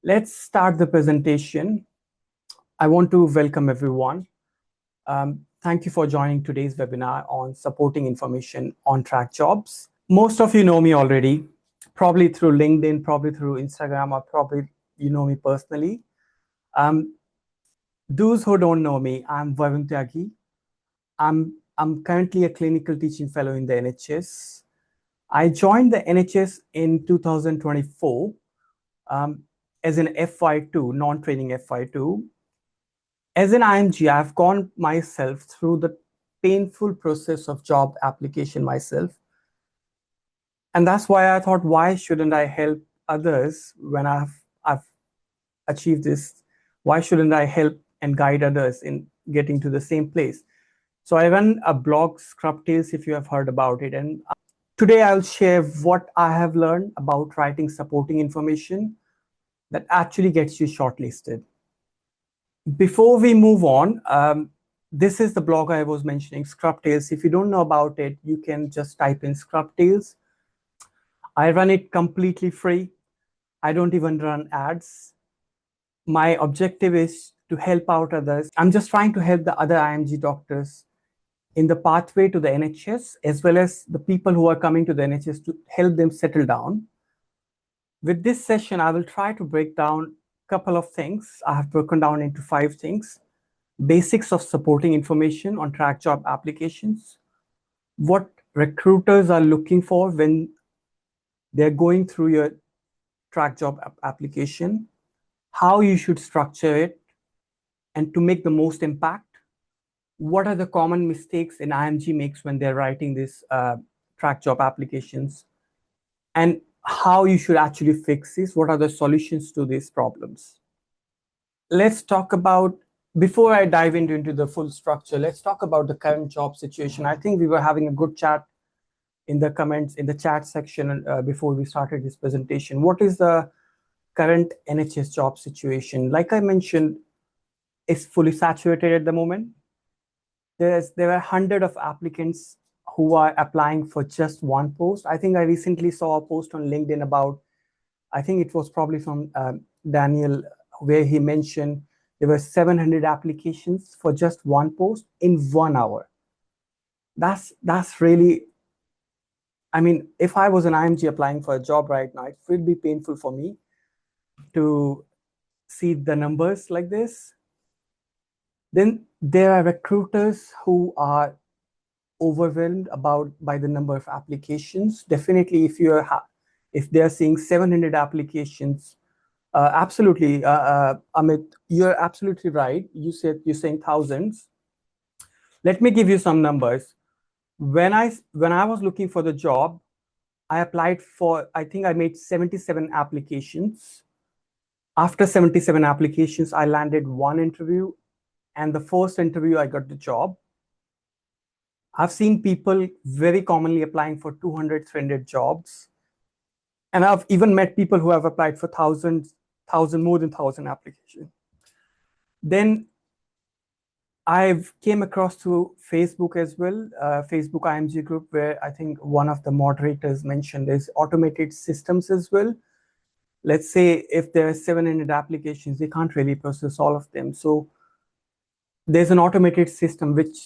Let's start the presentation. I want to welcome everyone. Thank you for joining today's webinar on supporting information on TRAC Jobs. Most of you know me already, probably through LinkedIn, probably through Instagram, or probably you know me personally. Those who don't know me, I'm Varun Tyagi. I'm currently a clinical teaching fellow in the NHS. I joined the NHS in 2024 as an FY2, non-training FY2. As an IMG, I've gone myself through the painful process of job application myself. And that's why I thought, why shouldn't I help others when I've achieved this? Why shouldn't I help and guide others in getting to the same place? So I run a blog, Scrub Tales, if you have heard about it. And today I'll share what I have learned about writing supporting information that actually gets you shortlisted. Before we move on, this is the blog I was mentioning, Scrub Tales. If you don't know about it, you can just type in Scrub Tales. I run it completely free. I don't even run ads. My objective is to help out others. I'm just trying to help the other IMG doctors in the pathway to the NHS, as well as the people who are coming to the NHS to help them settle down. With this session, I will try to break down a couple of things. I have broken down into 5 things. Basics of supporting information on TRAC job applications, what recruiters are looking for when they're going through your TRAC job application, how you should structure it, and to make the most impact, what are the common mistakes an IMG makes when they're writing these TRAC job applications, and how you should actually fix this, what are the solutions to these problems. Let's talk about, before I dive into the full structure, let's talk about the current job situation. I think we were having a good chat in the comments, in the chat section before we started this presentation. What is the current NHS job situation? Like I mentioned, it's fully saturated at the moment. There are hundreds of applicants who are applying for just one post. I think I recently saw a post on LinkedIn about, I think it was probably from Daniel, where he mentioned there were 700 applications for just one post in 1 hour. That's really, I mean, if I was an IMG applying for a job right now, it would be painful for me to see the numbers like this. Then there are recruiters who are overwhelmed by the number of applications. Definitely, if they're seeing 700 applications, absolutely, Amit, you're absolutely right. You're saying thousands. Let me give you some numbers. When I was looking for the job, I applied for, I think I made 77 applications. After 77 applications, I landed 1 interview, and the first interview, I got the job. I've seen people very commonly applying for 200, 300 jobs. And I've even met people who have applied for more than 1,000 applications. Then I've came across through Facebook as well, Facebook IMG group, where I think one of the moderators mentioned there's automated systems as well. Let's say if there are 700 applications, they can't really process all of them. So there's an automated system which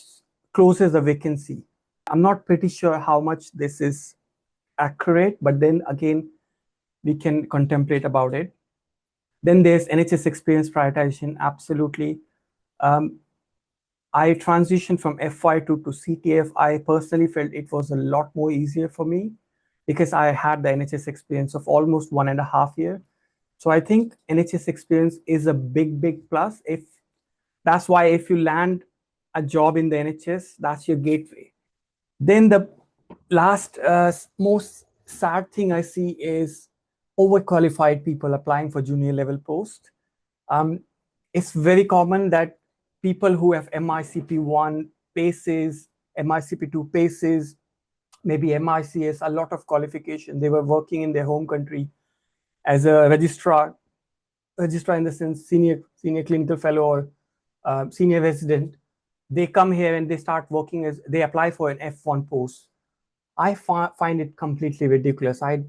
closes the vacancy. I'm not pretty sure how much this is accurate, but then again, we can contemplate about it. Then there's NHS experience prioritization, absolutely. I transitioned from FY2 to CTF. I personally felt it was a lot more easier for me because I had the NHS experience of almost 1.5 years. So I think NHS experience is a big plus. That's why if you land a job in the NHS, that's your gateway. Then the last most sad thing I see is overqualified people applying for junior level post. It's very common that people who have MICP1 PACES, MICP2 PACES, maybe MICS, a lot of qualification. They were working in their home country as a registrar in the sense senior clinical fellow or senior resident. They come here and they start working as, they apply for an F1 post. I find it completely ridiculous. I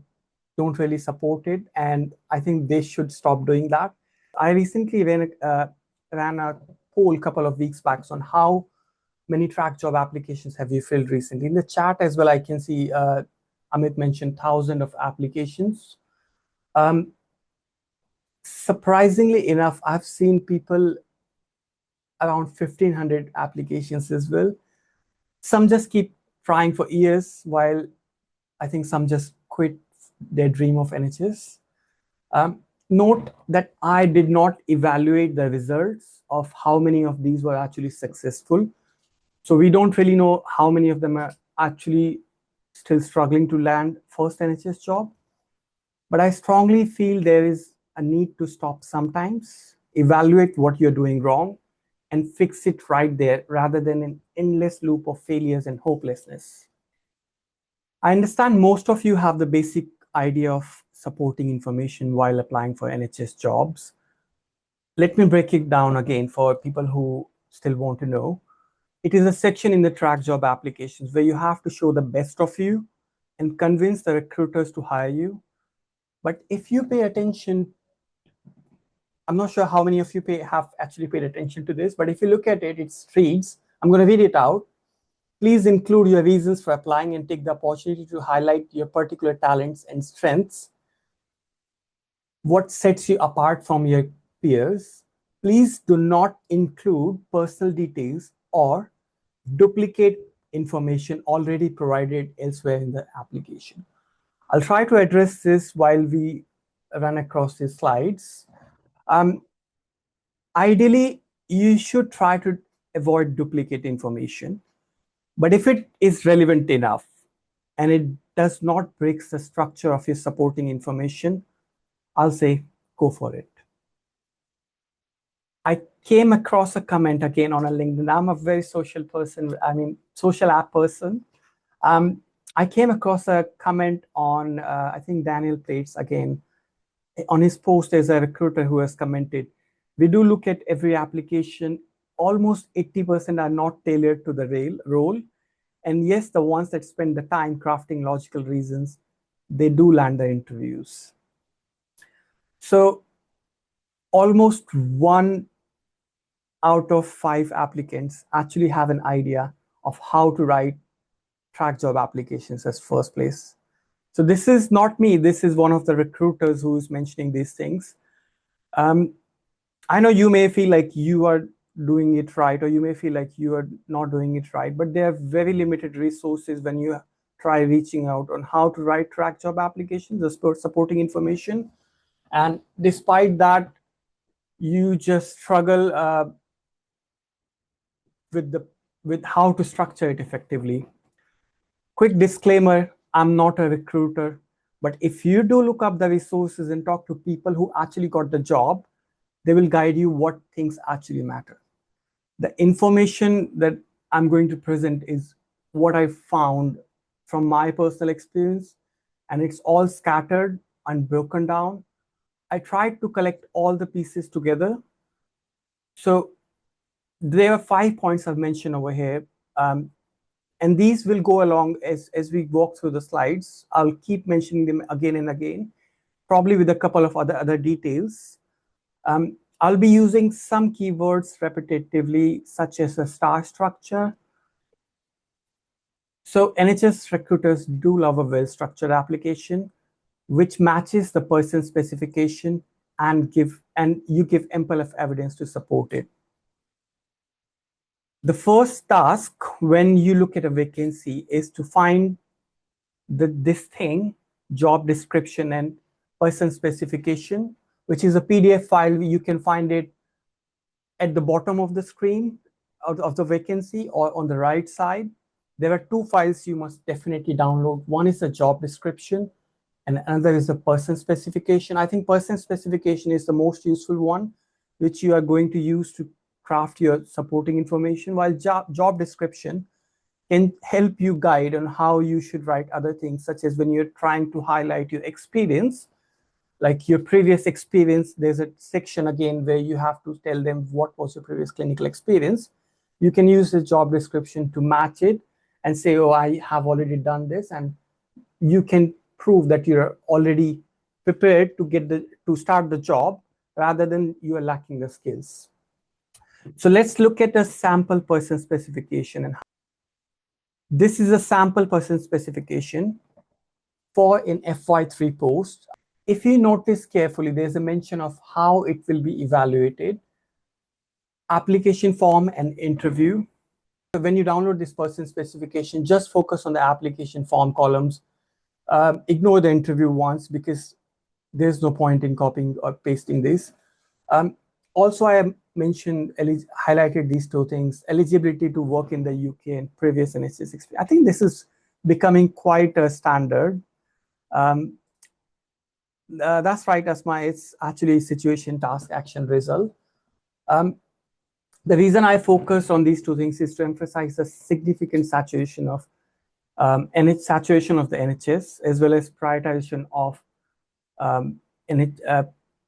don't really support it, and I think they should stop doing that. I recently ran a poll a couple of weeks back on how many track job applications have you filled recently. In the chat as well, I can see Amit mentioned thousands of applications. Surprisingly enough, I've seen people around 1,500 applications as well. Some just keep trying for years, while I think some just quit their dream of NHS. Note that I did not evaluate the results of how many of these were actually successful. So we don't really know how many of them are actually still struggling to land first NHS job. But I strongly feel there is a need to stop sometimes, evaluate what you're doing wrong, and fix it right there rather than an endless loop of failures and hopelessness. I understand most of you have the basic idea of supporting information while applying for NHS jobs. Let me break it down again for people who still want to know. It is a section in the TRAC job applications where you have to show the best of you and convince the recruiters to hire you. But if you pay attention, I'm not sure how many of you have actually paid attention to this, but if you look at it, it reads, I'm going to read it out. Please include your reasons for applying and take the opportunity to highlight your particular talents and strengths. What sets you apart from your peers? Please do not include personal details or duplicate information already provided elsewhere in the application. I'll try to address this while we run across these slides. Ideally, you should try to avoid duplicate information. But if it is relevant enough and it does not break the structure of your supporting information, I'll say go for it. I came across a comment again on a LinkedIn. I'm a very social person, social app person. I came across a comment on, I think Daniel Plates again. On his post, there's a recruiter who has commented, we do look at every application. Almost 80% are not tailored to the role. And yes, the ones that spend the time crafting logical reasons, they do land the interviews. So almost 1 out of 5 applicants actually have an idea of how to write TRAC job applications as first place. So this is not me. This is one of the recruiters who is mentioning these things. I know you may feel like you are doing it right, or you may feel like you are not doing it right, but there are very limited resources when you try reaching out on how to write TRAC job applications, the supporting information. And despite that, you just struggle with how to structure it effectively. Quick disclaimer, I'm not a recruiter, but if you do look up the resources and talk to people who actually got the job, they will guide you what things actually matter. The information that I'm going to present is what I found from my personal experience, and it's all scattered and broken down. I tried to collect all the pieces together. So there are 5 points I've mentioned over here. And these will go along as we walk through the slides. I'll keep mentioning them again and again, probably with a couple of other details. I'll be using some keywords repetitively, such as a star structure. So NHS recruiters do love a well-structured application, which matches the person's specification and you give ample of evidence to support it. The first task when you look at a vacancy is to find this thing, job description and person specification, which is a PDF file. You can find it at the bottom of the screen of the vacancy or on the right side. There are 2 files you must definitely download. One is a job description and another is a person specification. I think person specification is the most useful one, which you are going to use to craft your supporting information, while job description can help you guide on how you should write other things, such as when you're trying to highlight your experience, like your previous experience. There's a section again where you have to tell them what was your previous clinical experience. You can use the job description to match it and say, oh, I have already done this, and you can prove that you're already prepared to start the job rather than you are lacking the skills. So let's look at a sample person specification. And this is a sample person specification for an FY3 post. If you notice carefully, there's a mention of how it will be evaluated, application form and interview. So when you download this person specification, just focus on the application form columns. Ignore the interview ones because there's no point in copying or pasting this. Also, I have mentioned, highlighted these two things: eligibility to work in the UK and previous NHS experience. I think this is becoming quite a standard. That's right, Asma. It's actually situation, task, action, result. The reason I focus on these two things is to emphasize the significant saturation of saturation of the NHS, as well as prioritization of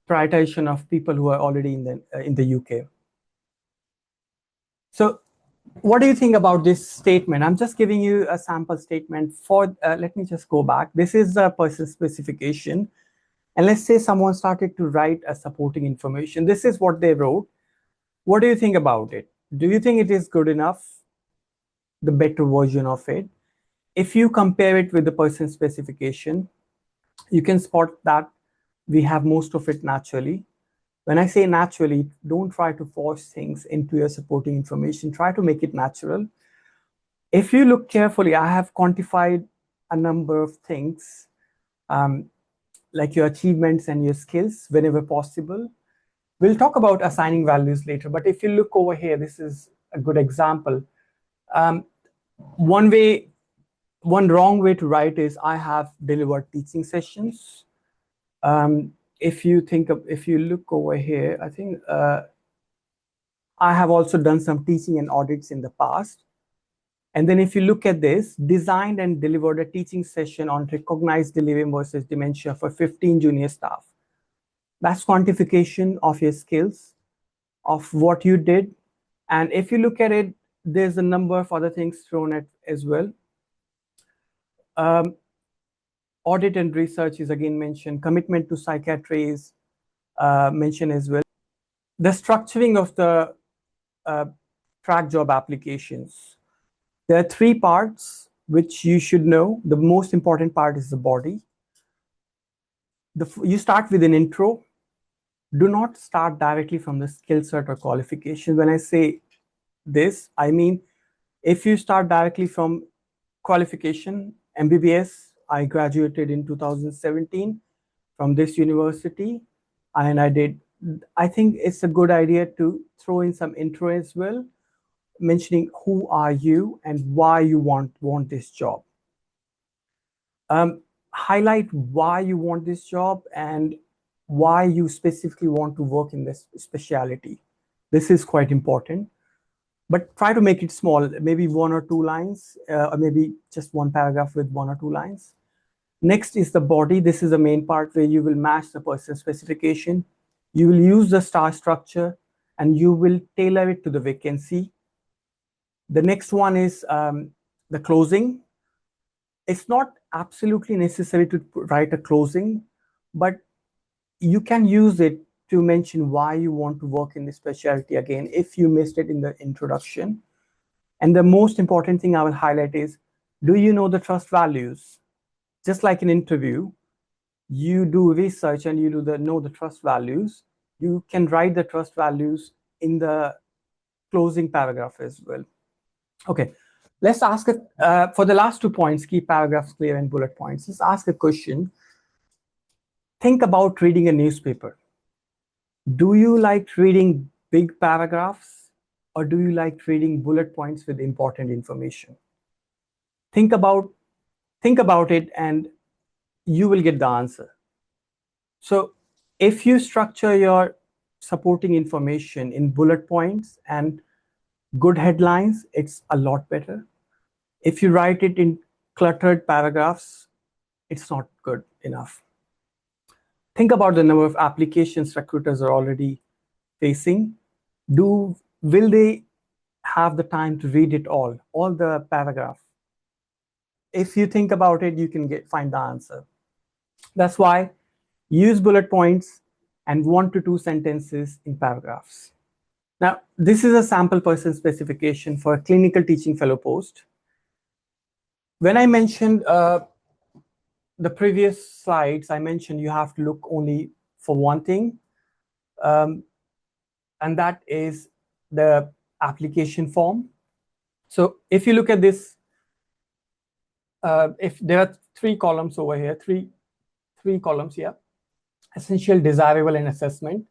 prioritization of people who are already in the UK. So, what do you think about this statement? I'm just giving you a sample statement for. Let me just go back. This is the person specification, and let's say someone started to write a supporting information. This is what they wrote. What do you think about it? Do you think it is good enough? The better version of it. If you compare it with the person specification, you can spot that we have most of it naturally. When I say naturally, don't try to force things into your supporting information. Try to make it natural. If you look carefully, I have quantified a number of things, like your achievements and your skills whenever possible. We'll talk about assigning values later, but if you look over here, this is a good example. One wrong way to write is I have delivered teaching sessions. If you look over here, I think I have also done some teaching and audits in the past. And then if you look at this, designed and delivered a teaching session on recognized delirium versus dementia for 15 junior staff. That's quantification of your skills, of what you did. And if you look at it, there's a number of other things thrown at as well. Audit and research is again mentioned. Commitment to psychiatry is mentioned as well. The structuring of the TRAC job applications. There are three parts which you should know. The most important part is the body. You start with an intro. Do not start directly from the skill set or qualification. When I say this, I mean, if you start directly from qualification, MBBS, I graduated in 2017 from this university, and I think it's a good idea to throw in some intro as well, mentioning who are you and why you want this job. Highlight why you want this job and why you specifically want to work in this specialty. This is quite important, but try to make it small, maybe 1 or 2 lines, or maybe just one paragraph with 1 or 2 lines. Next is the body. This is the main part where you will match the person specification. You will use the star structure and you will tailor it to the vacancy. The next one is the closing. It's not absolutely necessary to write a closing, but you can use it to mention why you want to work in this specialty again if you missed it in the introduction. And the most important thing I will highlight is, do you know the trust values? Just like an interview, you do research and you know the trust values. You can write the trust values in the closing paragraph as well. Okay, let's ask it for the last 2 points, key paragraphs, clear and bullet points. Let's ask a question. Think about reading a newspaper. Do you like reading big paragraphs or do you like reading bullet points with important information? Think about it and you will get the answer. So if you structure your supporting information in bullet points and good headlines, it's a lot better. If you write it in cluttered paragraphs, it's not good enough. Think about the number of applications recruiters are already facing. Will they have the time to read it all the paragraph? If you think about it, you can find the answer. That's why use bullet points and 1 to 2 sentences in paragraphs. Now, this is a sample person specification for a clinical teaching fellow post. When I mentioned the previous slides, I mentioned you have to look only for one thing, and that is the application form. So if you look at this, if there are 3 columns over here, three columns here, essential, desirable, and assessment.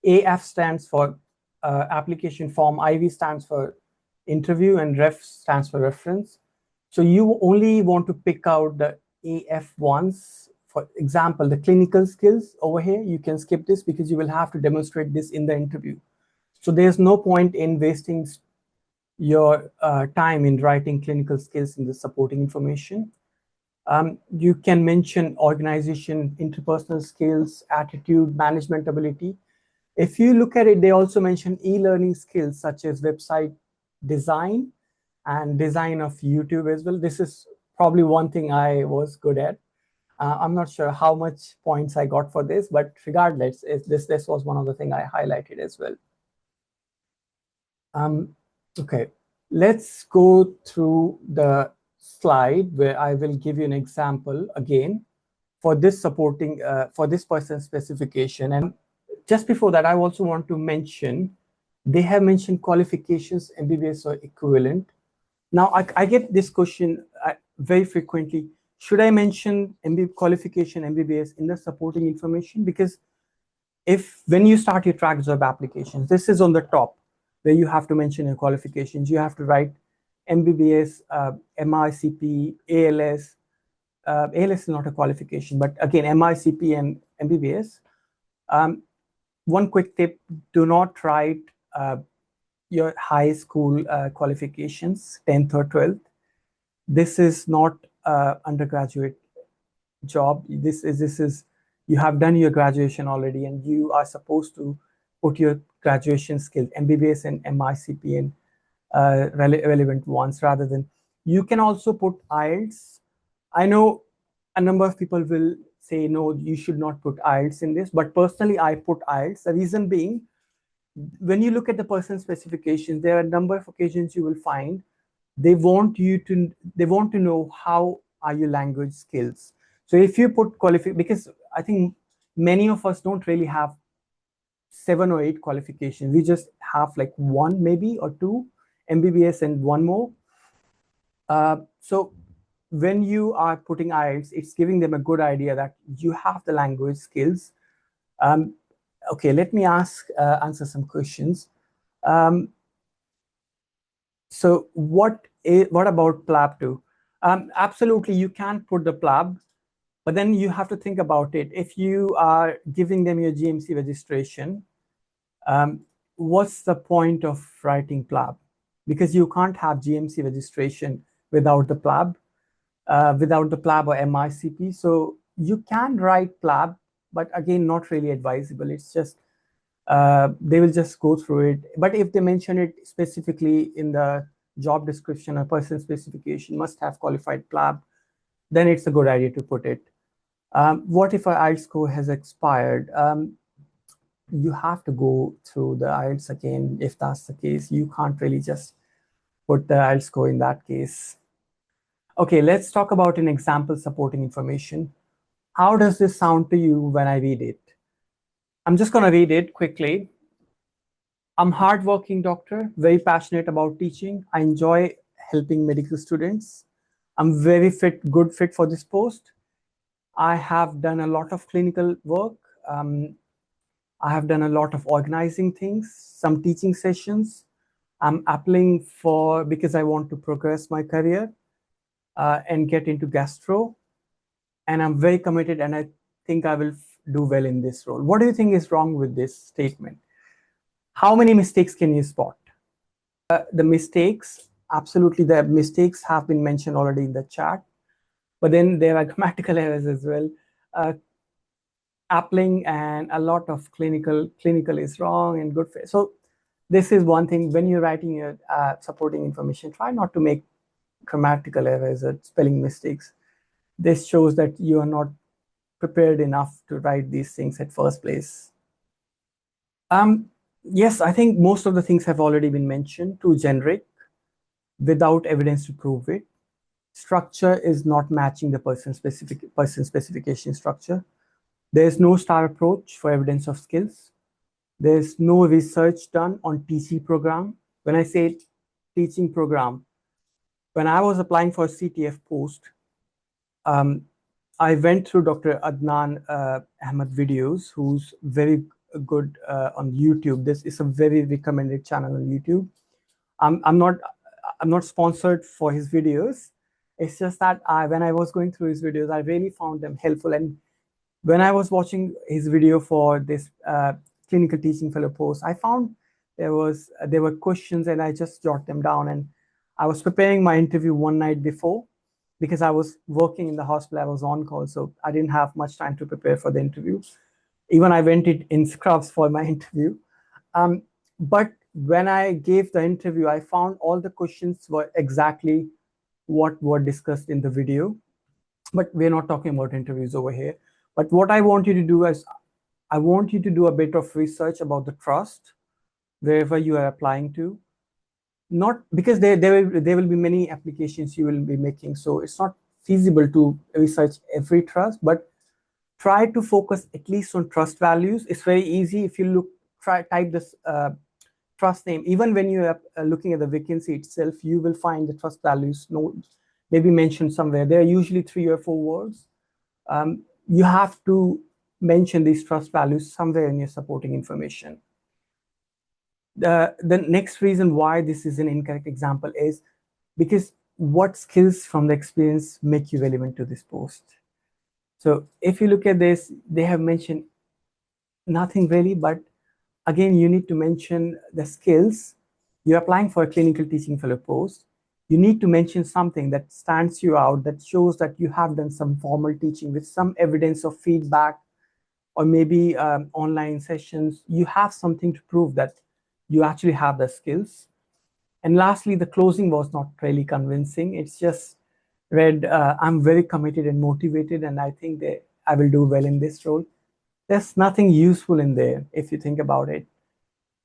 AF stands for application form, IV stands for interview, and ref stands for reference. So you only want to pick out the AF ones. For example, the clinical skills over here, you can skip this because you will have to demonstrate this in the interview. So there's no point in wasting your time in writing clinical skills in the supporting information. You can mention organization, interpersonal skills, attitude, management ability. If you look at it, they also mention e-learning skills such as website design and design of YouTube as well. This is probably one thing I was good at. I'm not sure how much points I got for this, but regardless, this was one of the things I highlighted as well. Okay, let's go through the slide where I will give you an example again for this supporting, for this person's specification. And just before that, I also want to mention, they have mentioned qualifications, MBBS or equivalent. Now, I get this question very frequently. Should I mention qualification MBBS in the supporting information? Because when you start your TRAC job applications, this is on the top where you have to mention your qualifications. You have to write MBBS, MRCP, ALS. ALS is not a qualification, but again, MRCP and MBBS. One quick tip, do not write your high school qualifications, 10th or 12th. This is not undergraduate job. This is you have done your graduation already, and you are supposed to put your graduation skills, MBBS and MICP, and relevant ones rather than. You can also put IELTS. I know a number of people will say, no, you should not put IELTS in this, but personally, I put IELTS. The reason being, when you look at the person's specifications, there are a number of occasions you will find they want to know how are your language skills. So if you put because I think many of us don't really have 7 or 8 qualifications. We just have like 1 maybe or 2 MBBS and 1 more. So when you are putting IELTS, it's giving them a good idea that you have the language skills. Okay, let me answer some questions. So what about PLAB 2? Absolutely, you can put the PLAB, but then you have to think about it. If you are giving them your GMC registration, what's the point of writing PLAB? Because you can't have GMC registration without the PLAB, or MICP. So you can write PLAB, but again, not really advisable. It's just they will just go through it. But if they mention it specifically in the job description, a person specification must have qualified PLAB, then it's a good idea to put it. What if an IELTS score has expired? You have to go through the IELTS again. If that's the case, you can't really just put the IELTS score in that case. Okay, let's talk about an example supporting information. How does this sound to you when I read it? I'm just going to read it quickly. I'm a hardworking doctor, very passionate about teaching. I enjoy helping medical students. I'm very good fit for this post. I have done a lot of clinical work. I have done a lot of organizing things, some teaching sessions. I'm applying because I want to progress my career and get into gastro. And I'm very committed, and I think I will do well in this role. What do you think is wrong with this statement? How many mistakes can you spot? The mistakes, absolutely, the mistakes have been mentioned already in the chat, but then there are grammatical errors as well. Applying and a lot of clinical is wrong and good fit. So this is one thing when you're writing your supporting information, try not to make grammatical errors or spelling mistakes. This shows that you are not prepared enough to write these things at first place? Yes, I think most of the things have already been mentioned. Too generic, without evidence to prove it. Structure is not matching the person specification structure. There's no STAR approach for evidence of skills. There's no research done on teaching program. When I say teaching program, when I was applying for a CTF post, I went through Dr. Adnan Ahmed videos, who's very good on YouTube. This is a very recommended channel on YouTube. I'm not sponsored for his videos. It's just that when I was going through his videos, I really found them helpful. And when I was watching his video for this clinical teaching fellow post, I found there were questions, and I just jot them down. And I was preparing my interview one night before, because I was working in the hospital. I was on call, so I didn't have much time to prepare for the interview. Even I went in scrubs for my interview. But when I gave the interview, I found all the questions were exactly what were discussed in the video. But we're not talking about interviews over here. But what I want you to do is, I want you to do a bit of research about the trust wherever you are applying to. Not because there will be many applications you will be making, so it's not feasible to research every trust, but try to focus at least on trust values. It's very easy. If you type this trust name, even when you are looking at the vacancy itself, you will find the trust values maybe mentioned somewhere. There are usually 3 or 4 words. You have to mention these trust values somewhere in your supporting information. The next reason why this is an incorrect example is because what skills from the experience make you relevant to this post? So if you look at this, they have mentioned nothing really, but again, you need to mention the skills. You're applying for a clinical teaching fellow post. You need to mention something that stands you out, that shows that you have done some formal teaching with some evidence of feedback, or maybe online sessions. You have something to prove that you actually have the skills. And lastly, the closing was not really convincing. It's just read, I'm very committed and motivated, and I think that I will do well in this role. There's nothing useful in there if you think about it.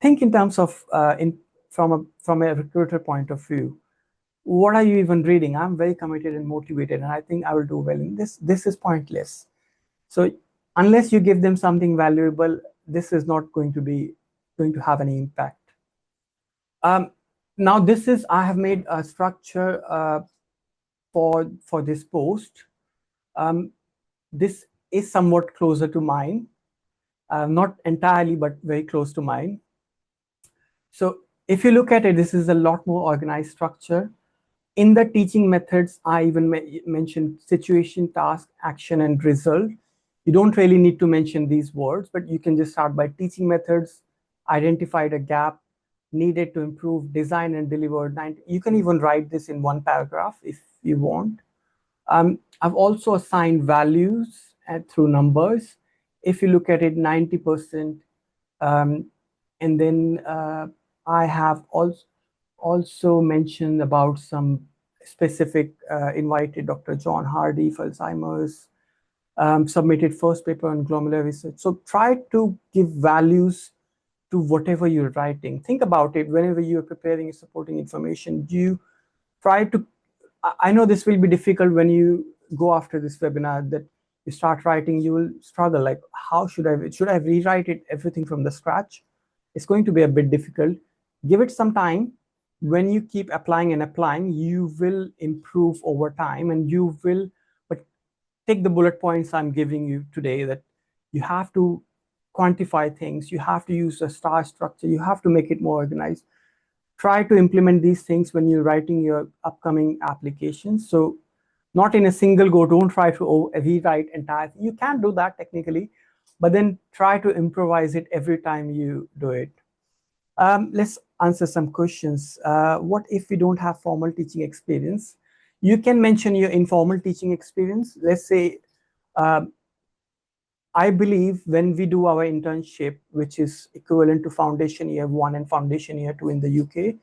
Think in terms of, from a recruiter point of view. What are you even reading? I'm very committed and motivated, and I think I will do well in this. This is pointless. So unless you give them something valuable, this is not going to have any impact. Now I have made a structure for this post. This is somewhat closer to mine, not entirely, but very close to mine. So if you look at it, this is a lot more organized structure. In the teaching methods, I even mentioned situation, task, action, and result. You don't really need to mention these words, but you can just start by teaching methods, identified a gap, needed to improve, design and deliver. You can even write this in one paragraph if you want. I've also assigned values through numbers. If you look at it, 90%. And then I have also mentioned about some specific invited Dr. John Hardy for Alzheimer's, submitted first paper on glomerular research. So try to give values to whatever you're writing. Think about it whenever you're preparing supporting information. You try to, I know this will be difficult when you go after this webinar, that you start writing, you will struggle. Like, how should I rewrite it everything from the scratch? It's going to be a bit difficult. Give it some time. When you keep applying and applying, you will improve over time, and you will, but take the bullet points I'm giving you today, that you have to quantify things, you have to use a star structure, you have to make it more organized. Try to implement these things when you're writing your upcoming applications. So not in a single go, don't try to rewrite entire thing. You can do that technically, but then try to improvise it every time you do it. Let's answer some questions. What if we don't have formal teaching experience? You can mention your informal teaching experience. Let's say, I believe when we do our internship, which is equivalent to Foundation Year 1 and Foundation Year 2 in the UK,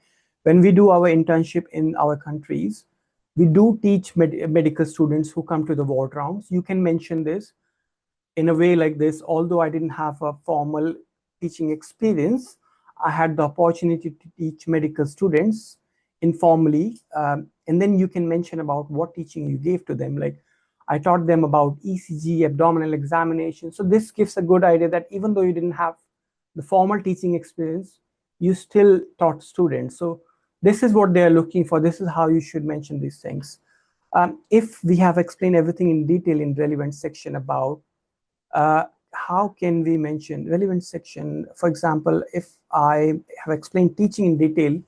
when we do our internship in our countries, we do teach medical students who come to the ward rounds. You can mention this. in a way like this, although I didn't have a formal teaching experience, I had the opportunity to teach medical students informally. And then you can mention about what teaching you gave to them. Like I taught them about ECG, abdominal examination. So this gives a good idea that even though you didn't have the formal teaching experience, you still taught students. So this is what they are looking for. This is how you should mention these things. If we have explained everything in detail in relevant section about how can we mention relevant section? For example, if I have explained teaching in detail,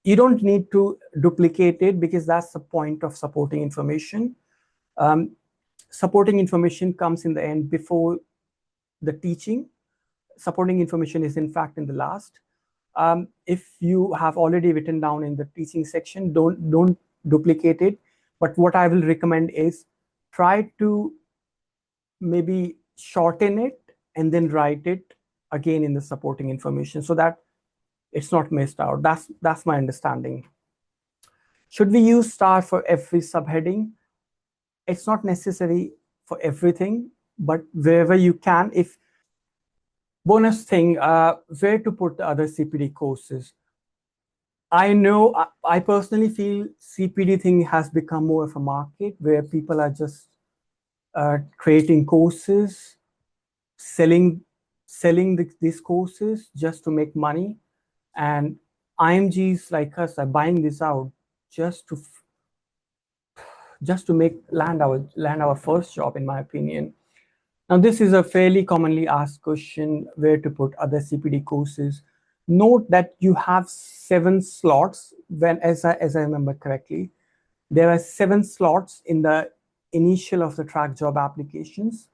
you don't need to duplicate it because that's the point of supporting information. Supporting information comes in the end before the teaching. Supporting information is in fact in the last. If you have already written down in the teaching section, don't duplicate it. But what I will recommend is try to maybe shorten it and then write it again in the supporting information so that it's not missed out. That's my understanding. Should we use star for every subheading? It's not necessary for everything, but wherever you can. If bonus thing, where to put the other CPD courses? I know I personally feel CPD thing has become more of a market where people are just creating courses, selling these courses just to make money, and IMGs like us are buying this out just to make land our first job, in my opinion. Now, this is a fairly commonly asked question, where to put other CPD courses. Note that you have 7 slots when, as I remember correctly, there are 7 slots in the initial of the TRAC job applications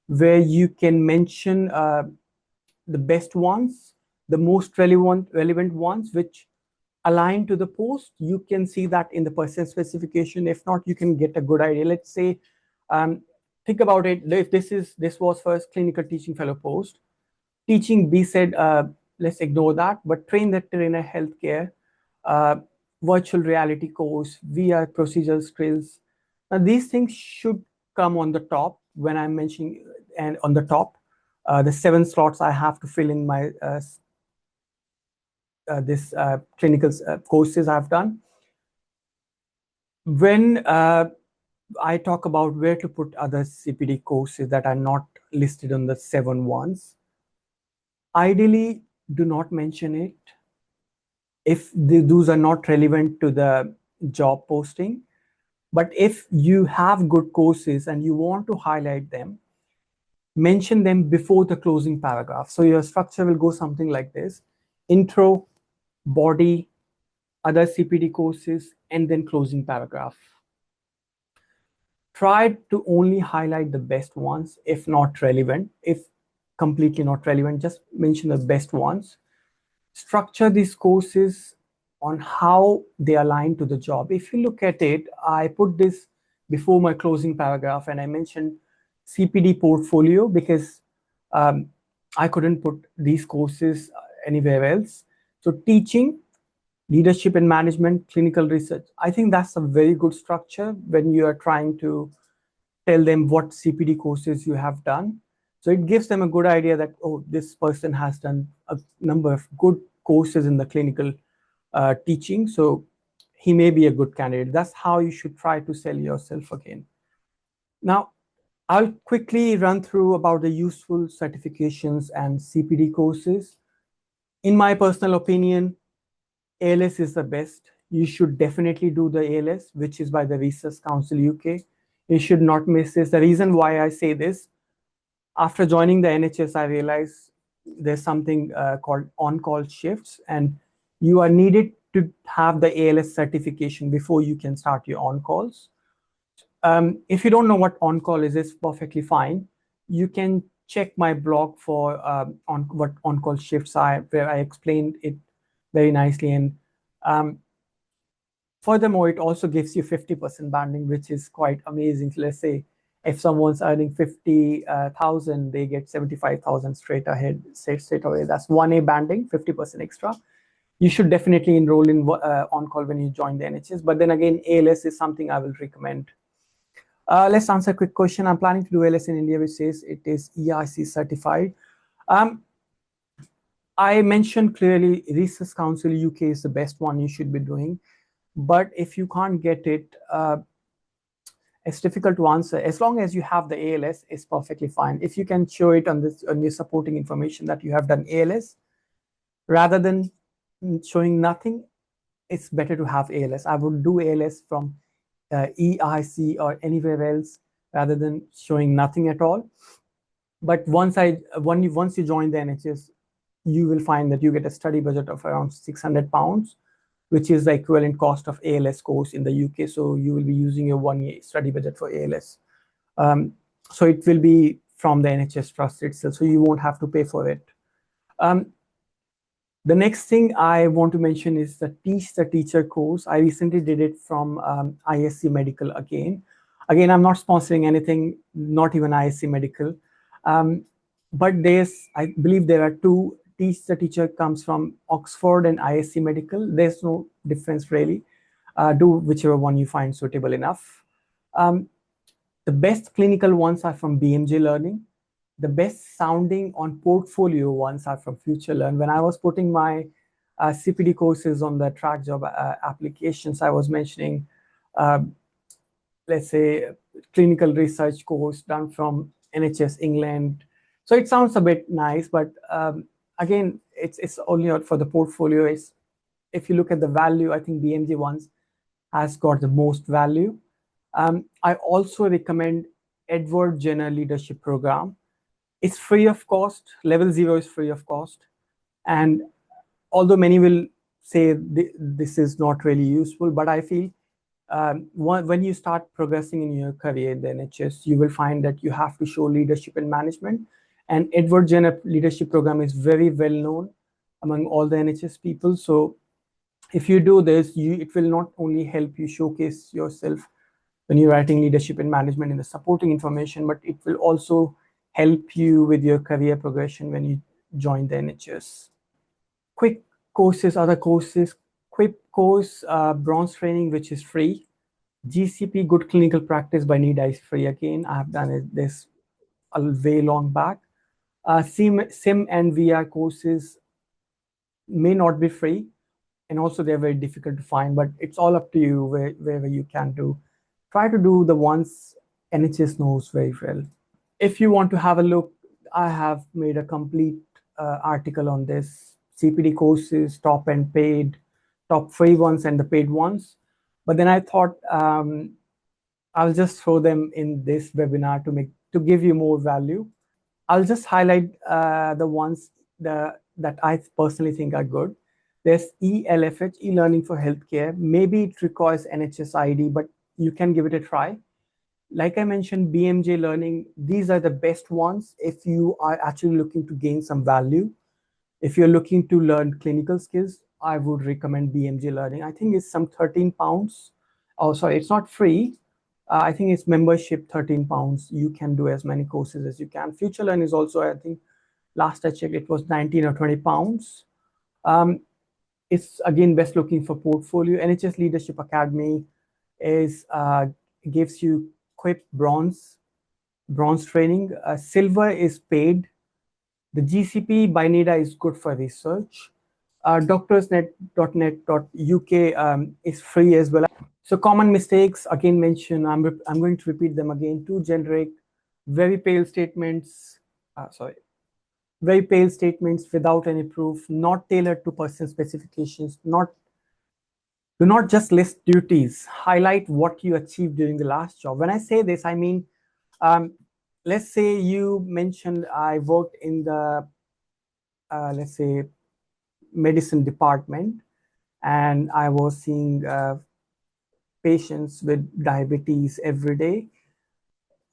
where you can mention the best ones, the most relevant ones, which align to the post. You can see that in the person specification. If not, you can get a good idea. Let's say, think about it. If this was first clinical teaching fellow post, teaching B said, let's ignore that, but train the trainer healthcare, uh, virtual reality course, VR procedural skills. Now these things should come on the top when I'm mentioning, and on the top, the 7 slots I have to fill in my this clinical courses I've done. When I talk about where to put other CPD courses that are not listed on the 7 ones, ideally do not mention it if those are not relevant to the job posting. But if you have good courses and you want to highlight them, mention them before the closing paragraph. So your structure will go something like this: intro, body, other CPD courses, and then closing paragraph. Try to only highlight the best ones, if not relevant. If completely not relevant, just mention the best ones. Structure these courses on how they align to the job. If you look at it, I put this before my closing paragraph, and I mentioned CPD portfolio because I couldn't put these courses anywhere else. So teaching, leadership and management, clinical research. I think that's a very good structure when you are trying to tell them what CPD courses you have done. So it gives them a good idea that, oh, this person has done a number of good courses in the clinical teaching, so he may be a good candidate. That's how you should try to sell yourself again. Now, I'll quickly run through about the useful certifications and CPD courses. In my personal opinion, ALS is the best. You should definitely do the ALS, which is by the Research Council UK. You should not miss this. The reason why I say this, after joining the NHS, I realized there's something called on-call shifts, and you are needed to have the ALS certification before you can start your on-calls. If you don't know what on-call is, it's perfectly fine. You can check my blog for what on-call shifts are, where I explained it very nicely. And furthermore, it also gives you 50% banding, which is quite amazing. So let's say if someone's earning 50,000, they get 75,000 straight away. That's 1A banding, 50% extra. You should definitely enroll in on-call when you join the NHS. But then again, ALS is something I will recommend. Let's answer a quick question. I'm planning to do ALS in India, which says it is EIC certified. I mentioned clearly Research Council UK is the best one you should be doing. But if you can't get it, it's difficult to answer. As long as you have the ALS, it's perfectly fine. If you can show it on your supporting information that you have done ALS, rather than showing nothing, it's better to have ALS. I would do ALS from EIC or anywhere else rather than showing nothing at all. But once you join the NHS, you will find that you get a study budget of around £600, which is the equivalent cost of ALS course in the UK. So you will be using your 1 year study budget for ALS. So it will be from the NHS Trust itself, so you won't have to pay for it. The next thing I want to mention is the Teach the Teacher course. I recently did it from ISC Medical again. Again, I'm not sponsoring anything, not even ISC Medical. But I believe there are two. Teach the Teacher comes from Oxford and ISC Medical. There's no difference really. Do whichever one you find suitable enough. The best clinical ones are from BMJ Learning. The best sounding on portfolio ones are from Future Learn. When I was putting my CPD courses on the TRAC Job applications, I was mentioning, let's say, clinical research course done from NHS England. So it sounds a bit nice, but again, it's only out for the portfolio. If you look at the value, I think BMJ ones has got the most value. I also recommend Edward Jenner Leadership Program. It's free of cost. Level 0 is free of cost. And although many will say this is not really useful, but I feel when you start progressing in your career in the NHS, you will find that you have to show leadership and management. And Edward Jenner Leadership Program is very well known among all the NHS people. So if you do this, it will not only help you showcase yourself when you're writing leadership and management in the supporting information, but it will also help you with your career progression when you join the NHS. Quick courses, other courses, quick course, bronze training, which is free. GCP, Good Clinical Practice by NIDA is free again. I have done this a way long back. SIM and VR courses may not be free, and also they're very difficult to find, but it's all up to you wherever you can do. Try to do the ones NHS knows very well. If you want to have a look, I have made a complete article on this. CPD courses, top and paid, top free ones and the paid ones. But then I thought I'll just throw them in this webinar to give you more value. I'll just highlight the ones that I personally think are good. There's ELFH, e-learning for healthcare. Maybe it requires NHS ID, but you can give it a try. Like I mentioned, BMJ Learning, these are the best ones if you are actually looking to gain some value. If you're looking to learn clinical skills, I would recommend BMJ Learning. I think it's some £13. Oh, sorry, it's not free. I think it's membership, £13. You can do as many courses as you can. Future Learn is also, I think, last I checked, it was 19 or 20 pounds. It's again best looking for portfolio. NHS Leadership Academy gives you QUIP bronze training. Silver is paid. The GCP by NIDA is good for research. doctorsnet.net.uk is free as well. So common mistakes, again mentioned, I'm going to repeat them again. Too generic, very pale statements, very pale statements without any proof, not tailored to person specifications, do not just list duties, highlight what you achieved during the last job. When I say this, I mean, let's say you mentioned I worked in the, let's say, medicine department, and I was seeing patients with diabetes every day.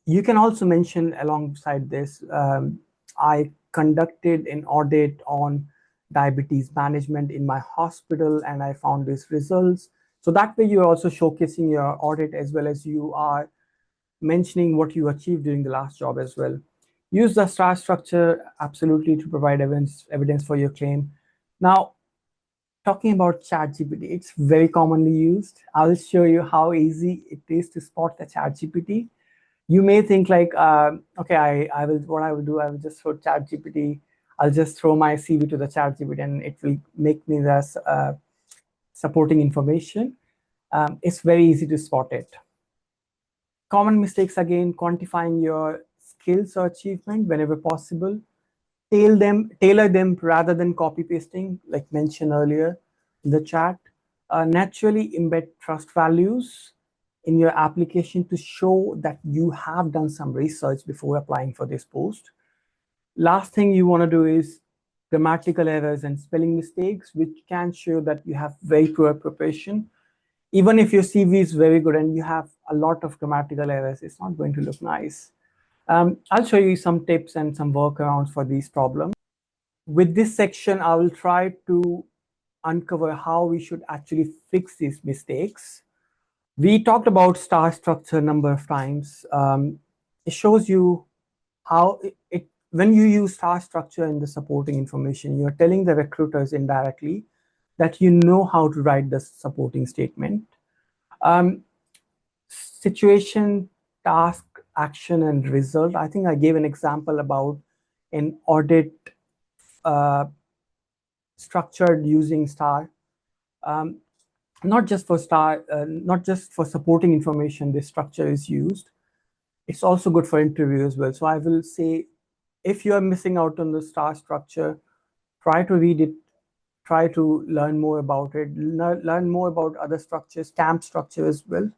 You can also mention alongside this, I conducted an audit on diabetes management in my hospital and I found these results. So that way you're also showcasing your audit as well as you are mentioning what you achieved during the last job as well. Use the STAR structure absolutely to provide evidence for your claim. Now, talking about ChatGPT, it's very commonly used. I'll show you how easy it is to spot the ChatGPT. You may think like, okay, I will just throw ChatGPT. I'll just throw my CV to the ChatGPT and it will make me the supporting information. It's very easy to spot it. Common mistakes again, quantifying your skills or achievement whenever possible. Tailor them rather than copy pasting, like mentioned earlier in the chat. Naturally embed trust values in your application to show that you have done some research before applying for this post. Last thing you want to do is grammatical errors and spelling mistakes, which can show that you have very poor preparation. Even if your CV is very good and you have a lot of grammatical errors, it's not going to look nice. I'll show you some tips and some workarounds for these problems. With this section, I will try to uncover how we should actually fix these mistakes. We talked about star structure a number of times. It shows you how when you use star structure in the supporting information, you're telling the recruiters indirectly that you know how to write the supporting statement. Situation, task, action, and result. I think I gave an example about an audit structured using star. Um, not just for not just for supporting information, this structure is used. It's also good for interview as well. So I will say, if you are missing out on the star structure, try to read it, try to learn more about it, learn more about other structures, stamp structure as well.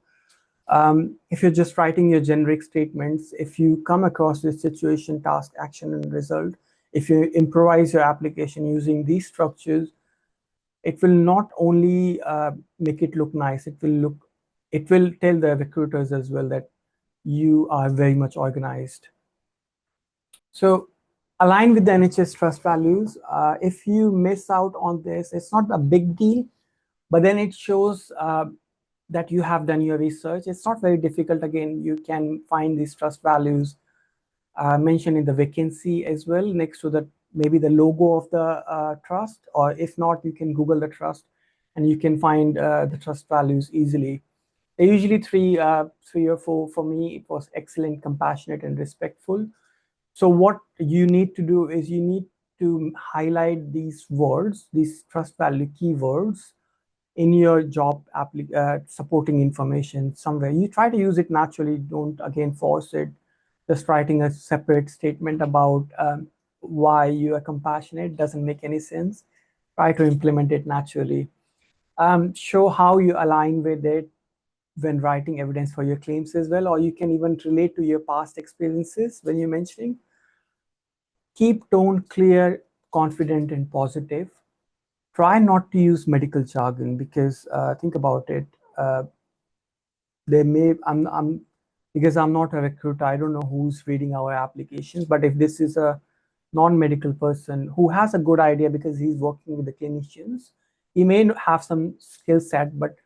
If you're just writing your generic statements, if you come across this situation, task, action, and result, if you improvise your application using these structures, it will not only make it look nice, it will tell the recruiters as well that you are very much organized. So align with the NHS trust values. If you miss out on this, it's not a big deal, but then it shows that you have done your research. It's not very difficult. Again, you can find these trust values mentioned in the vacancy as well, next to the maybe the logo of the trust, or if not, you can Google the trust and you can find the trust values easily. They're usually three or four. For me, it was excellent, compassionate, and respectful. So what you need to do is you need to highlight these words, these trust value keywords in your job supporting information somewhere. You try to use it naturally. Don't again force it. Just writing a separate statement about why you are compassionate doesn't make any sense. Try to implement it naturally. Show how you align with it when writing evidence for your claims as well, or you can even relate to your past experiences when you're mentioning. Keep tone clear, confident, and positive. Try not to use medical jargon because think about it. They may because I'm not a recruiter, I don't know who's reading our applications, but if this is a non-medical person who has a good idea because he's working with the clinicians, he may have some skill set, but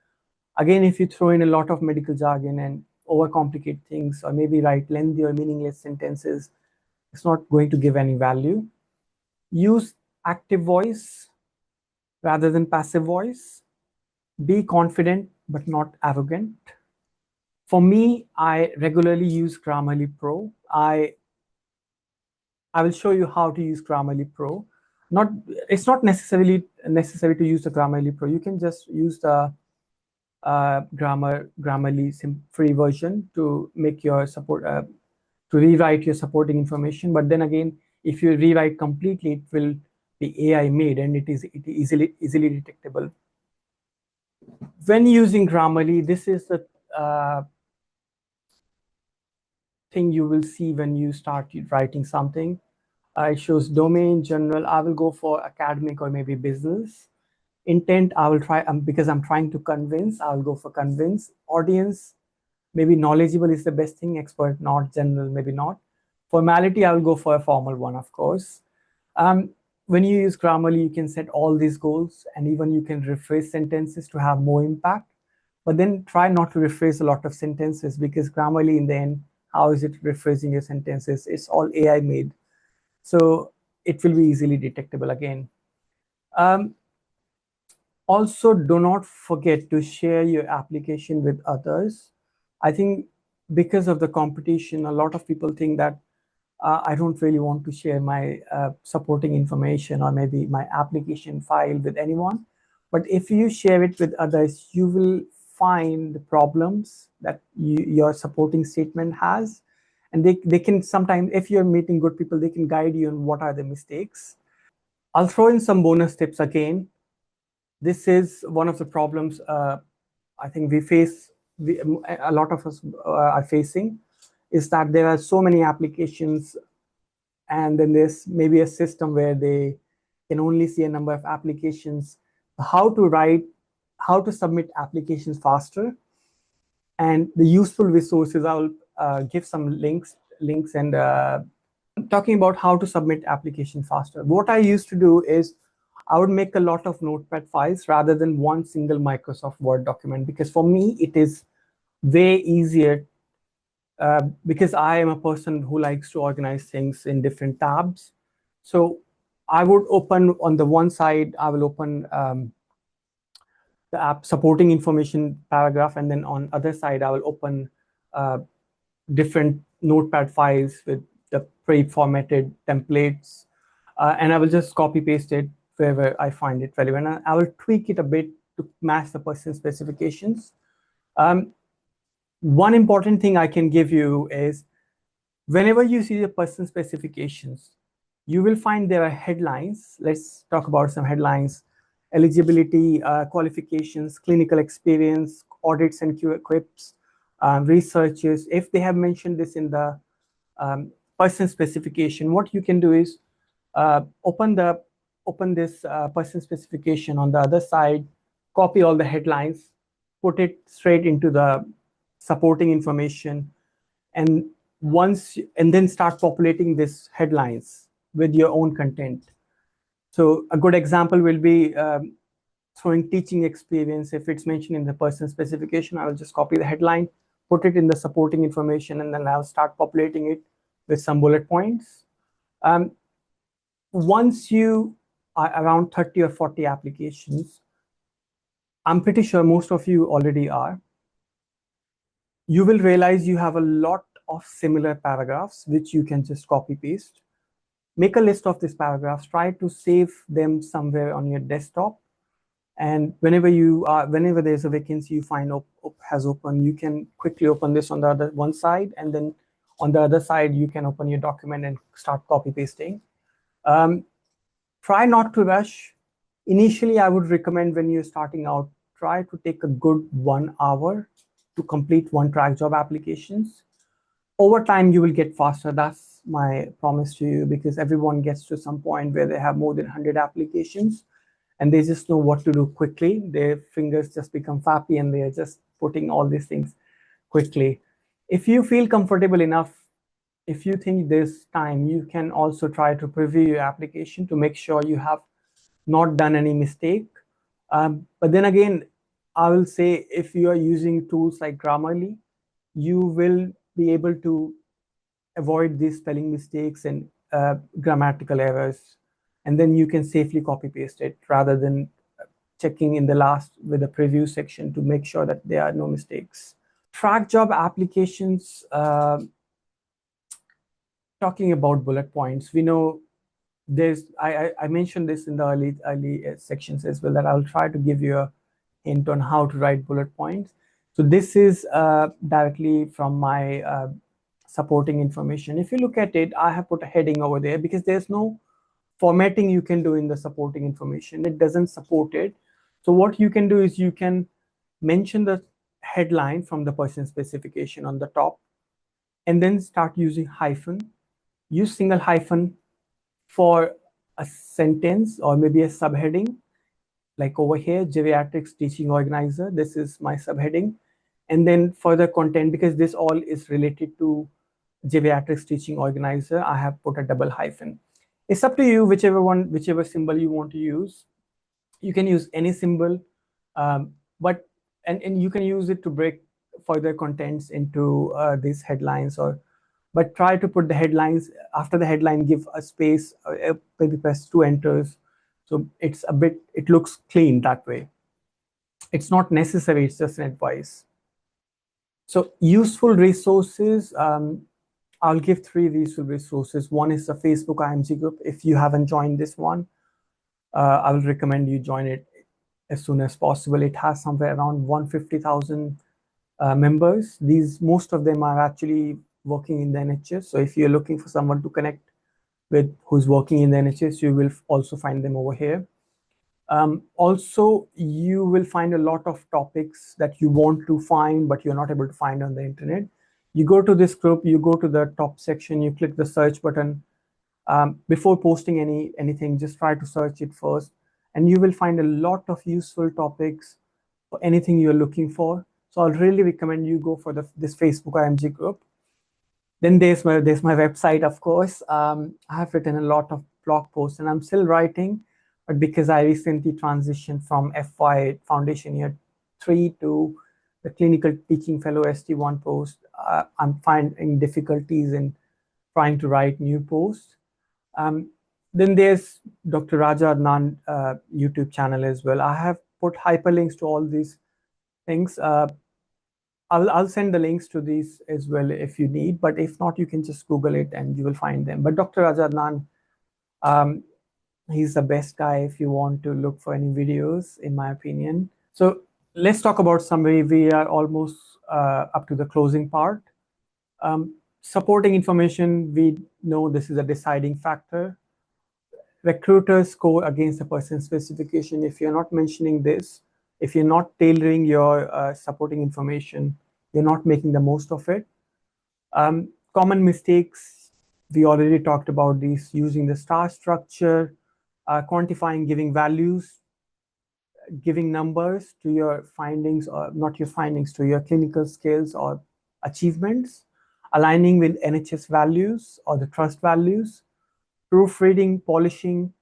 again, if you throw in a lot of medical jargon and overcomplicate things, or maybe write lengthy or meaningless sentences, it's not going to give any value. Use active voice rather than passive voice. Be confident but not arrogant. For me, I regularly use Grammarly Pro. I will show you how to use Grammarly Pro. It's not necessarily necessary to use the Grammarly Pro. You can just use the Grammarly free version to make your support to rewrite your supporting information. But then again, if you rewrite completely, it will be AI made and it is easily detectable. When using Grammarly, this is the thing you will see when you start writing something. It shows domain, general. I will go for academic or maybe business. Intent, I will try, because I'm trying to convince, I'll go for convince. Audience, maybe knowledgeable is the best thing. Expert, not. General, maybe not. Formality, I will go for a formal one, of course. When you use Grammarly, you can set all these goals and even you can rephrase sentences to have more impact. But then try not to rephrase a lot of sentences because Grammarly, in the end, how is it rephrasing your sentences? It's all AI made. So it will be easily detectable again. Also, do not forget to share your application with others. I think because of the competition, a lot of people think that I don't really want to share my supporting information or maybe my application file with anyone. But if you share it with others, you will find the problems that your supporting statement has. And they can sometimes, if you're meeting good people, they can guide you on what are the mistakes. I'll throw in some bonus tips again. This is one of the problems I think a lot of us are facing, is that there are so many applications, and then there's maybe a system where they can only see a number of applications. How to submit applications faster, and the useful resources. I'll give some links and talking about how to submit application faster. What I used to do is I would make a lot of notepad files rather than one single Microsoft Word document, because for me it is way easier because I am a person who likes to organize things in different tabs. So I would open on the one side, I will open the app supporting information paragraph, and then on other side, I will open uh, different notepad files with the pre-formatted templates, and I will just copy paste it wherever I find it relevant. I will tweak it a bit to match the person specifications. One important thing I can give you is whenever you see the person specifications, you will find there are headlines. Let's talk about some headlines: eligibility, qualifications, clinical experience, audits and QA, researchers. If they have mentioned this in the person specification, what you can do is open this person specification on the other side, copy all the headlines, put it straight into the supporting information, and and then start populating these headlines with your own content. So a good example will be throwing teaching experience. If it's mentioned in the person specification, I will just copy the headline, put it in the supporting information, and then I'll start populating it with some bullet points. Once you are around 30 or 40 applications, I'm pretty sure most of you already are, you will realize you have a lot of similar paragraphs which you can just copy paste. Make a list of these paragraphs, try to save them somewhere on your desktop, and whenever there's a vacancy you find has open, you can quickly open this on the other one side, and then on the other side you can open your document and start copy pasting. Try not to rush. Initially, I would recommend when you're starting out, try to take a good 1 hour to complete one track job applications. Over time, you will get faster. That's my promise to you, because everyone gets to some point where they have more than 100 applications and they just know what to do quickly. Their fingers just become fappy and they're just putting all these things quickly. If you feel comfortable enough, if you think there's time, you can also try to preview your application to make sure you have not done any mistake. But then again, I will say if you are using tools like Grammarly, you will be able to avoid these spelling mistakes and grammatical errors. And then you can safely copy paste it rather than checking in the last with the preview section to make sure that there are no mistakes. Track job applications, talking about bullet points, we know I mentioned this in the early sections as well, that I'll try to give you a hint on how to write bullet points. So this is directly from my supporting information. If you look at it, I have put a heading over there because there's no formatting you can do in the supporting information. It doesn't support it. So what you can do is you can mention the headline from the person specification on the top, and then start using hyphen. Use single hyphen for a sentence or maybe a subheading, like over here, geriatrics teaching organizer. This is my subheading. And then further content, because this all is related to geriatrics teaching organizer, I have put a double hyphen. It's up to you, whichever symbol you want to use. You can use any symbol, but and you can use it to break further contents into these headlines, but try to put the headlines after the headline, give a space, maybe press 2 enters. So it looks clean that way. It's not necessary, it's just an advice. So useful resources, I'll give three useful resources. One is the Facebook IMG group. If you haven't joined this one, I will recommend you join it as soon as possible. It has somewhere around 150,000 members. Most of them are actually working in the NHS. So if you're looking for someone to connect with who's working in the NHS, you will also find them over here. Also, you will find a lot of topics that you want to find, but you're not able to find on the internet. You go to this group, you go to the top section, you click the search button. Before posting anything, just try to search it first, and you will find a lot of useful topics for anything you're looking for. So I'll really recommend you go for this Facebook IMG group. Then there's my website, of course. I have written a lot of blog posts, and I'm still writing, but because I recently transitioned from FY Foundation Year 3 to the Clinical Teaching Fellow ST1 post, I'm finding difficulties in trying to write new posts. Then there's Dr. Raja Adnan YouTube channel as well. I have put hyperlinks to all these things. I'll send the links to these as well if you need, but if not, you can just Google it and you will find them. But Dr. Raja Adnan, he's the best guy if you want to look for any videos, in my opinion. So let's talk about summary. We are almost up to the closing part. Supporting information, we know this is a deciding factor. Recruiters score against the person specification. If you're not mentioning this, if you're not tailoring your supporting information, you're not making the most of it. Common mistakes, we already talked about these: using the star structure, quantifying, giving values, giving numbers to your findings, or not your findings, to your clinical skills or achievements, aligning with NHS values or the trust values, proofreading, polishing.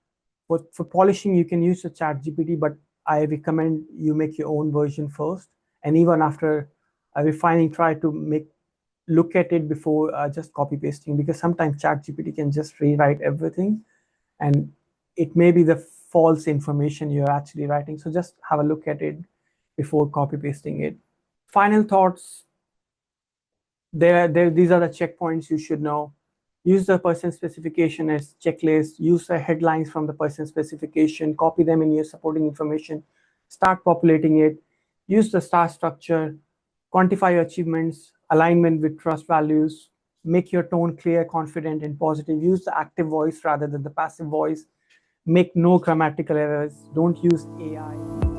For polishing, you can use the ChatGPT, but I recommend you make your own version first. And even after refining, try to look at it before just copy pasting, because sometimes ChatGPT can just rewrite everything, and it may be the false information you're actually writing. So just have a look at it before copy pasting it. Final thoughts. These are the checkpoints you should know. Use the person specification as checklist. Use the headlines from the person specification. Copy them in your supporting information. Start populating it. Use the star structure. Quantify your achievements. Alignment with trust values. Make your tone clear, confident, and positive. Use the active voice rather than the passive voice. Make no grammatical errors. Don't use AI.